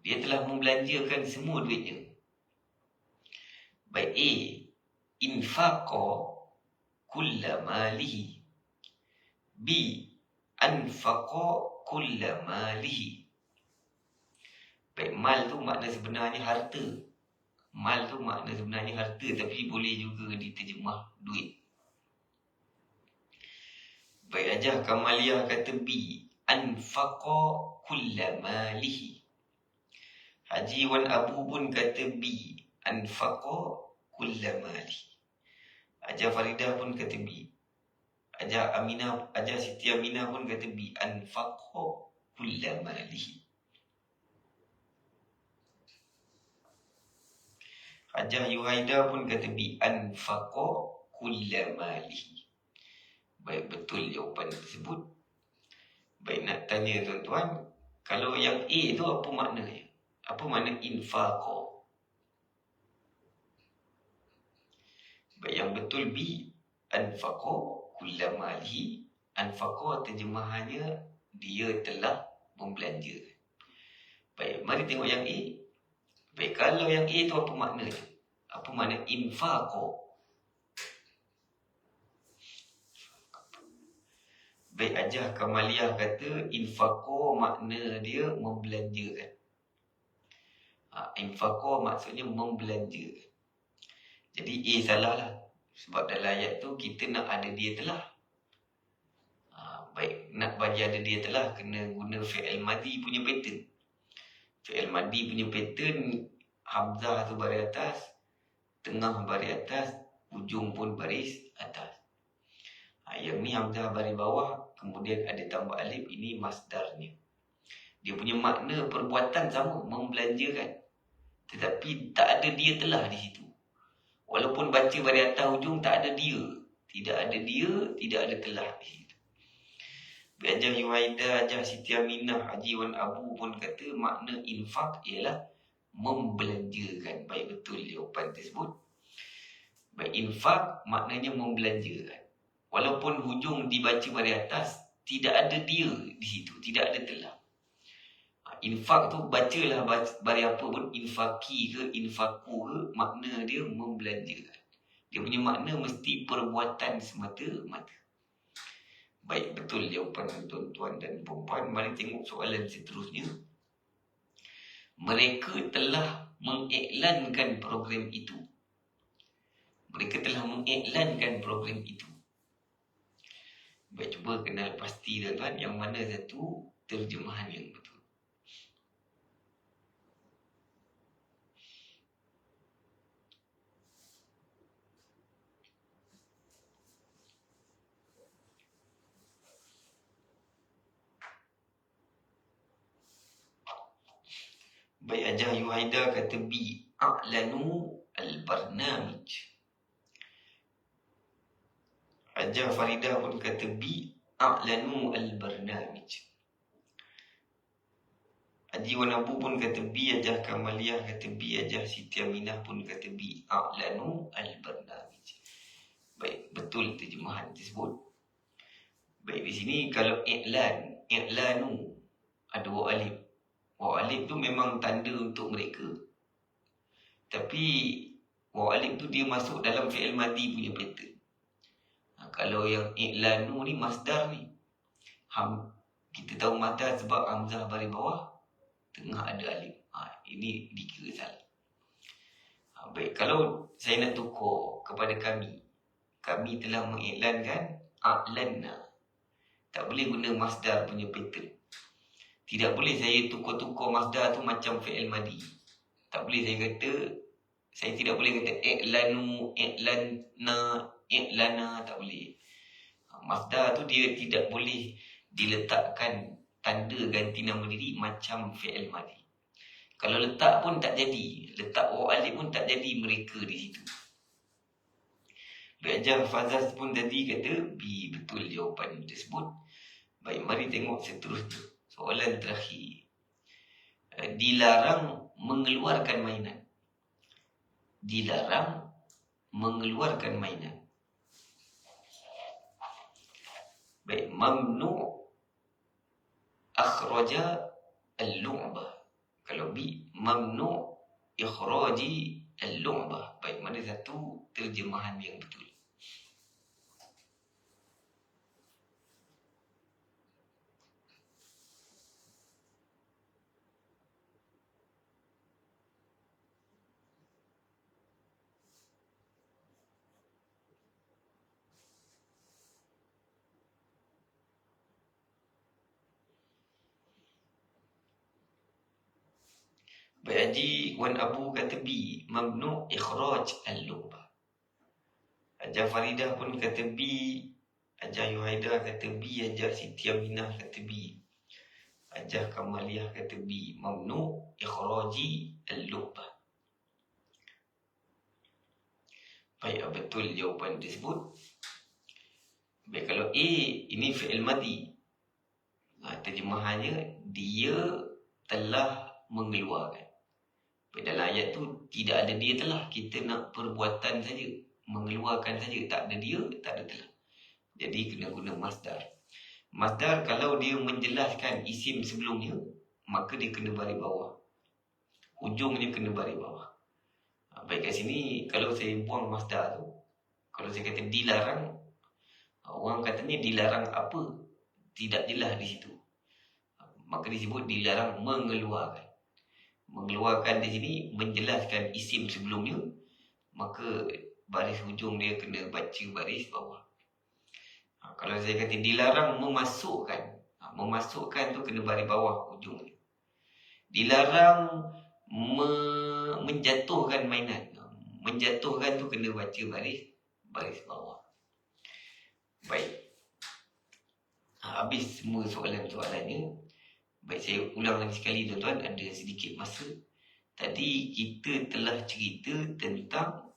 Dia telah membelanjakan semua duitnya. Baik, A, infaqa kulla malihi. B, anfaqa kulla malihi. Baik, mal tu makna sebenarnya harta. Mal tu makna sebenarnya harta, tapi boleh juga diterjemah duit. Baik, Ajah Kamaliah kata B, anfaqa kulla malihi. Haji Wan Abu pun kata B, anfaqa kulla malihi. Ajah Faridah pun kata B. Ajah Siti Aminah pun kata B, anfaqa kulla malihi. Ajah Yuhaida pun kata B, anfaqa kulla malihi. Baik, betul jawapan tersebut. Baik, nak tanya tuan-tuan, kalau yang A tu apa maknanya? Apa makna infaqa? Baik, yang betul B, anfaqa kulla malihi. Anfaqa terjemahannya dia telah membelanja. Baik, mari tengok yang A. Baik, kalau yang A tu apa maknanya? Apa makna infaqa? Baik, Ajah Kamaliah kata infaqa makna dia membelanjakan. Infaqa maksudnya membelanjakan. Jadi A salah lah. Sebab dalam ayat tu kita nak ada dia telah. Baik, nak bagi ada dia telah kena guna fi'il madi punya pattern. Fi'il madi punya pattern, hamzah tu baris atas, tengah baris atas, ujung pun baris atas. Yang ni hamzah baris bawah, kemudian ada tambah alif, ini masdarnya. Dia punya makna perbuatan sama, membelanjakan. Tetapi tak ada dia telah di situ. Walaupun baca baris atas ujung, tak ada dia. Tidak ada dia, tidak ada telah di situ. Ajah Yuhaida, Ajah Siti Aminah, Haji Wan Abu pun kata makna infak ialah membelanjakan. Baik, betul jawapan tersebut. Baik, infak maknanya membelanjakan. Walaupun hujung dibaca baris atas, tidak ada dia di situ, tidak ada telah. Infak tu bacalah baris apa pun, infaki ke, infaku ke, makna dia membelanjakan. Dia punya makna mesti perbuatan semata-mata. Baik, betul jawapan tuan-tuan dan puan-puan. Mari tengok soalan seterusnya. Mereka telah mengiklankan program itu. Mereka telah mengiklankan program itu. Baik, cuba kenal pasti tuan-tuan yang mana satu terjemahan yang betul. Baik, Ajah Yuhaida kata B. A'lanu al-barnamij. Ajah Farida pun kata B. A'lanu al-barnamij. Haji Wanabu pun kata B. Ajah Kamaliyah kata B. Ajah Siti Aminah pun kata B. A'lanu al-barnamij. Baik, betul terjemahan tersebut. Baik, di sini kalau i'lanu ada waw alif. Waw alif tu memang tanda untuk mereka. Tapi waw alif tu dia masuk dalam fi'il madi punya pattern. Kalau yang i'lanu ni masdar ni. Kita tahu masdar sebab hamzah baris bawah tengah ada alif. Ini dikira salah. Baik, kalau saya nak tukar kepada kami telah mengiklankan a'lanna. Tak boleh guna masdar punya pattern. Tidak boleh saya tukar-tukar masdar tu macam fi'il madi. Tak boleh saya tidak boleh kata i'lanu, i'lanna, i'lana, tak boleh. Masdar tu dia tidak boleh diletakkan tanda ganti nama diri macam fi'il madi. Kalau letak pun tak jadi. Letak waw alif pun tak jadi mereka di situ. Baik, Ajah Fazaz pun tadi kata B. Betul jawapan tersebut. Baik, mari tengok seterusnya. Soalan terakhir. Dilarang mengeluarkan mainan. Dilarang mengeluarkan mainan. Baik, mamnu akhraja al-lu'bah. Kalau B, mamnu ikhraji al-lu'bah. Baik, mana satu terjemahan yang betul? Baik, Haji Wan Abu kata B. Mamnu ikhraj al-lu'bah. Ajah Faridah pun kata B. Ajah Yuhaida kata B. Ajah Siti Aminah kata B. Ajah Kamaliyah kata B. Mamnu ikhraji al-lu'bah. Baik, betul jawapan tersebut. Baik, kalau A ini fi'il madi. Terjemahannya dia telah mengeluarkan. Dalam ayat tu tidak ada dia telah. Kita nak perbuatan saja, mengeluarkan saja. Tak ada dia, tak ada telah. Jadi kena guna masdar. Masdar kalau dia menjelaskan isim sebelumnya, maka dia kena baris bawah. Ujungnya kena baris bawah. Baik, kat sini kalau saya buang masdar tu, kalau saya kata dilarang, orang katanya dilarang apa? Tidak jelas di situ. Maka disebut dilarang mengeluarkan. Mengeluarkan di sini menjelaskan isim sebelumnya, maka baris hujung dia kena baca baris bawah. Kalau saya kata dilarang memasukkan, memasukkan tu kena baris bawah hujungnya. Dilarang menjatuhkan mainan, menjatuhkan tu kena baca baris bawah. Baik, habis semua soalan-soalannya. Baik, saya ulang lagi sekali tuan-tuan, ada sedikit masa. Tadi kita telah cerita tentang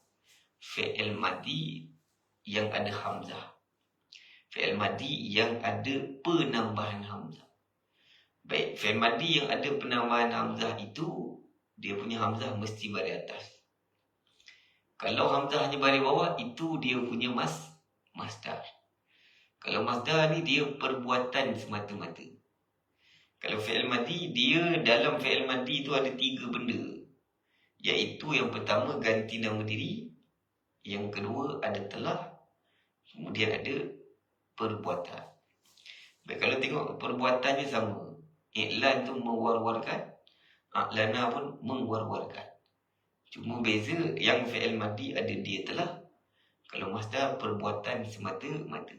fi'il madi yang ada hamzah. Fi'il madi yang ada penambahan hamzah. Baik, fi'il madi yang ada penambahan hamzah itu, dia punya hamzah mesti baris atas. Kalau hamzahnya baris bawah, itu dia punya masdar. Kalau masdar ni dia perbuatan semata-mata. Kalau fi'il madi, dia dalam fi'il madi tu ada 3 benda. Iaitu yang pertama ganti nama diri, yang kedua ada telah, kemudian ada perbuatan. Baik, kalau tengok perbuatannya sama. I'lan tu mewar-warkan, a'lana pun mewar-warkan. Cuma beza yang fi'il madi ada dia telah, Kalau masdar perbuatan semata-mata.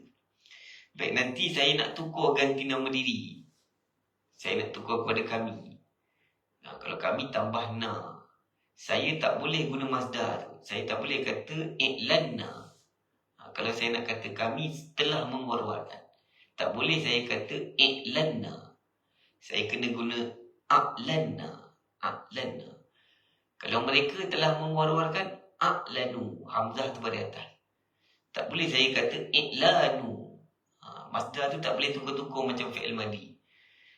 Baik, nanti saya nak tukar ganti nama diri. Saya nak tukar kepada kami. Kalau kami tambah na, saya tak boleh guna masdar tu. Saya tak boleh kata i'lanna. Kalau saya nak kata kami telah menguar-warkan, tak boleh saya kata i'lanna. Saya kena guna a'lanna. A'lanna. Kalau mereka telah menguar-warkan, a'lanu. Hamzah tu pada atas. Tak boleh saya kata i'lanu. Masdar tu tak boleh tukar-tukar macam fi'il madi.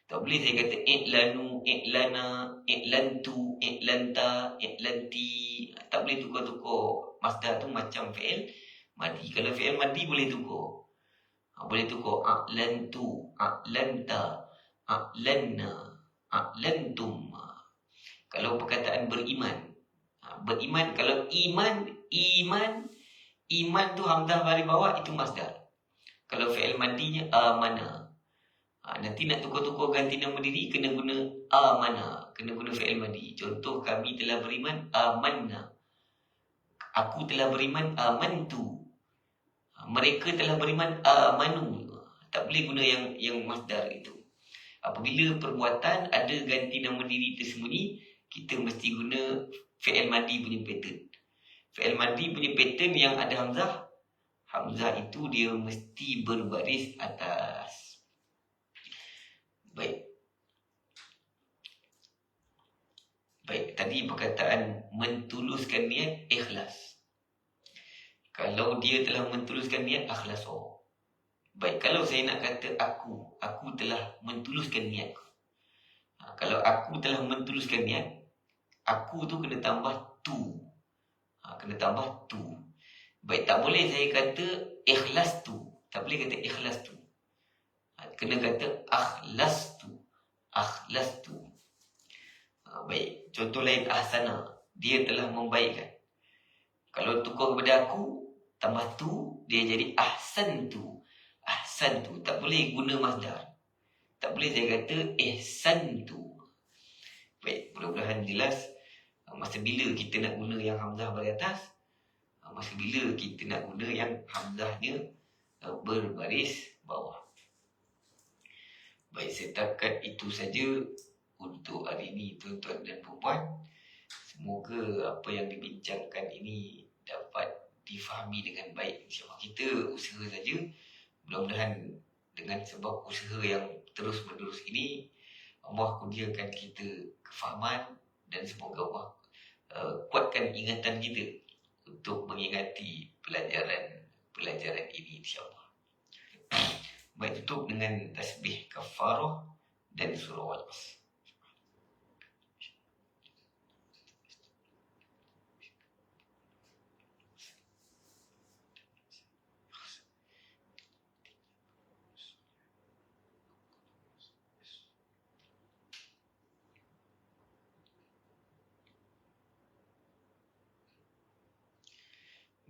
Tak boleh saya kata i'lanu, i'lana, i'lantu, i'lanta, i'lanti. Tak boleh tukar-tukar. Masdar tu macam fi'il madi. Kalau fi'il madi boleh tukar. Boleh tukar a'lantu, a'lanta, a'lanna, a'lantum. Kalau perkataan beriman. Beriman, kalau iman tu hamzah baris bawah itu masdar. Kalau fi'il madinya amana. Nanti nak tukar-tukar ganti nama diri kena guna amana, kena guna fi'il madi. Contoh, kami telah beriman, amanna. Aku telah beriman, amantu. Mereka telah beriman, amanu. Tak boleh guna yang masdar itu. Apabila perbuatan ada ganti nama diri tersembunyi, kita mesti guna fi'il madi punya pattern. Fi'il madi punya pattern yang ada hamzah, hamzah itu dia mesti berbaris atas. Baik. Tadi perkataan mentuluskan niat, ikhlas. Kalau dia telah mentuluskan niat, akhlas. Baik, kalau saya nak kata aku telah mentuluskan niat. Kalau aku telah mentuluskan niat, aku tu kena tambah tu. Kena tambah tu. Baik, tak boleh saya kata ikhlas tu. Tak boleh kata ikhlas tu. Kena kata akhlas tu. Akhlas tu. Baik, contoh lain ahsana. Dia telah membaikkan. Kalau tukar kepada aku, tambah tu, dia jadi ahsan tu. Ahsan tu. Tak boleh guna masdar. Tak boleh saya kata ihsan tu. Baik, mudah-mudahan jelas. Masa bila kita nak guna yang hamzah baris atas, masa bila kita nak guna yang hamzahnya berbaris bawah. Baik, setakat itu saja untuk hari ini, tuan-tuan dan puan-puan. Semoga apa yang dibincangkan ini dapat difahami dengan baik. InsyaAllah kita usaha saja. Mudah-mudahan dengan sebab usaha yang terus-menerus ini, Allah kurniakan kita kefahaman dan semoga Allah kuatkan ingatan kita untuk mengingati pelajaran ini, insyaAllah. Baik, tutup dengan tasbih kafarah dan surah Al-Asr.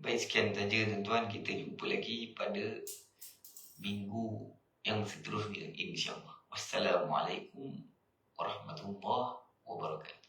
Baik, sekian saja tuan-tuan. Kita jumpa lagi pada minggu yang seterusnya, insyaAllah. Wassalamualaikum warahmatullahi wabarakatuh.